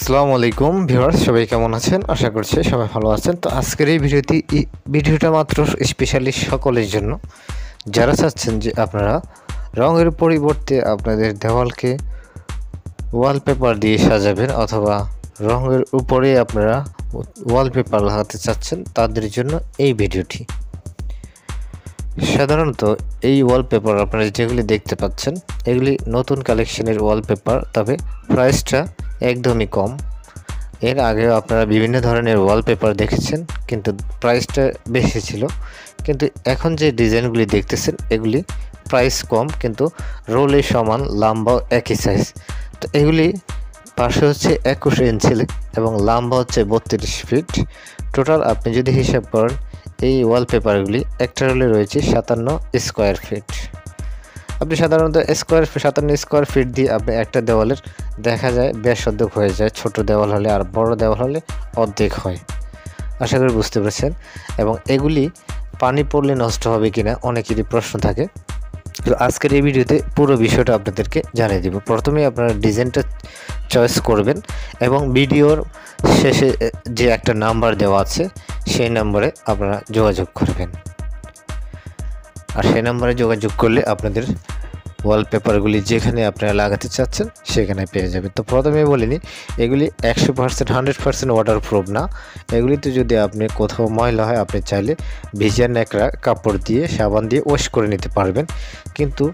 আসসালামু আলাইকুম ভিউয়ার্স, সবাই কেমন আছেন? আশা করছি সবাই ভালো আছেন। তো আজকের এই ভিডিওটা মাত্র স্পেশালি সকলের জন্য যারা চাচ্ছেন যে আপনারা রঙের পরিবর্তে আপনাদের দেওয়ালকে ওয়ালপেপার দিয়ে সাজাবেন অথবা রঙের উপরে আপনারা ওয়ালপেপার লাগাতে চাচ্ছেন, তাদের জন্য এই ভিডিওটি। সাধারণত এই ওয়ালপেপার আপনারা যেগুলি দেখতে পাচ্ছেন এগুলি নতুন কালেকশনের ওয়ালপেপার, তবে প্রাইসটা একদমই কম। এর আগেও আপনারা বিভিন্ন ধরনের ওয়ালপেপার দেখেছেন, কিন্তু প্রাইসটা বেশি ছিল। কিন্তু এখন যে ডিজাইনগুলি দেখতেছেন এগুলি প্রাইস কম, কিন্তু রোলে সমান, লম্বা একই সাইজ। তো এগুলি পাশে হচ্ছে 21 ইঞ্চি এবং লম্বা হচ্ছে 32 ফিট। টোটাল আপনি যদি হিসাব করেন এই ওয়ালপেপারগুলি একটা রোলে রয়েছে 57 স্কোয়ার ফিট। আপনি সাধারণত 57 স্কোয়ার ফিট দিয়ে আপনি একটা দেওয়ালের দেখা যায় বেশ অর্ধেক হয়ে যায়, ছোট দেওয়াল হলে, আর বড় দেওয়াল হলে অর্ধেক হয়। আশা করি বুঝতে পেরেছেন। এবং এগুলি পানি পড়লে নষ্ট হবে কিনা অনেকেরই প্রশ্ন থাকে। তো আজকের এই ভিডিওতে পুরো বিষয়টা আপনাদেরকে জানিয়ে দিব। প্রথমেই আপনারা ডিজাইনটা চয়েস করবেন এবং ভিডিওর শেষে যে একটা নাম্বার দেওয়া আছে সেই নম্বরে আপনারা যোগাযোগ করবেন, আর সেই নম্বরে যোগাযোগ করলে আপনাদের ওয়ালপেপারগুলি যেখানে আপনারা লাগাতে চাচ্ছেন সেখানে পেয়ে যাবেন। তো প্রথমে বলিনি, এগুলি 100% 100% ওয়াটারপ্রুফ না। এগুলিতে যদি আপনি কোথাও ময়লা হয় আপনি চাইলে ভিজা ন্যাকড়া কাপড় দিয়ে সাবান দিয়ে ওয়াশ করে নিতে পারবেন, কিন্তু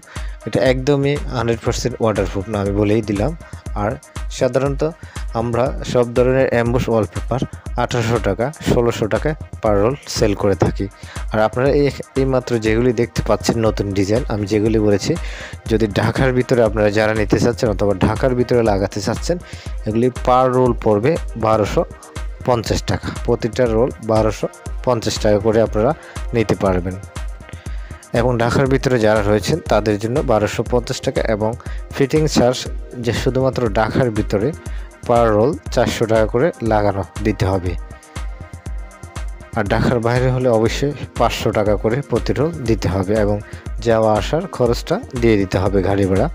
এটা একদমই 100% ওয়াটারপ্রুফ না, আমি বলেই দিলাম। আর সাধারণত আমরা সব ধরনের অ্যাম্বুশ ওয়ালপেপার 1800 টাকা 1600 টাকা পার রোল সেল করে থাকি। আর আপনারা এই মাত্র যেগুলি দেখতে পাচ্ছেন নতুন ডিজাইন, আমি যেগুলি বলেছি, যদি ঢাকার ভিতরে আপনারা যারা নিতে চাচ্ছেন অথবা ঢাকার ভিতরে লাগাতে চাচ্ছেন, এগুলি পার রোল পড়বে 1250 টাকা। প্রতিটা রোল 1250 টাকা করে আপনারা নিতে পারবেন। এবং ঢাকার ভিতরে যারা রয়েছেন তাদের জন্য 1250 টাকা, এবং ফিটিং চার্জ যে শুধুমাত্র ঢাকার ভিতরে পার রোল 400 টাকা করে লাগানো দিতে হবে। আর ঢাকার বাইরে হলে অবশ্যই 500 টাকা করে প্রতি রোল দিতে হবে, এবং যাওয়া আসার খরচটা দিয়ে দিতে হবে, গাড়ি ভাড়া।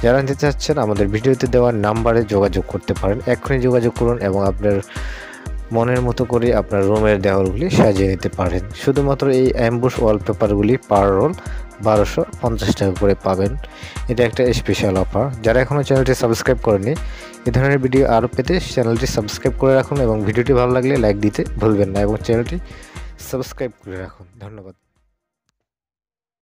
যারা নিতে চাচ্ছেন আমাদের ভিডিওতে দেওয়া নাম্বারে যোগাযোগ করতে পারেন। এখনই যোগাযোগ করুন এবং আপনার মনের মতো করে আপনার রুমের দেওয়ালগুলি সাজিয়ে নিতে পারেন। শুধুমাত্র এই অ্যাম্বুশ ওয়ালপেপারগুলি পার রোল 1250 টাকা করে পাবেন। এটা একটা স্পেশাল অফার। যারা এখনও চ্যানেলটি সাবস্ক্রাইব করেনি, এই ধরনের ভিডিও আরও পেতে চ্যানেলটি সাবস্ক্রাইব করে রাখুন, এবং ভিডিওটি ভালো লাগলে লাইক দিতে ভুলবেন না, এবং চ্যানেলটি সাবস্ক্রাইব করে রাখুন। ধন্যবাদ।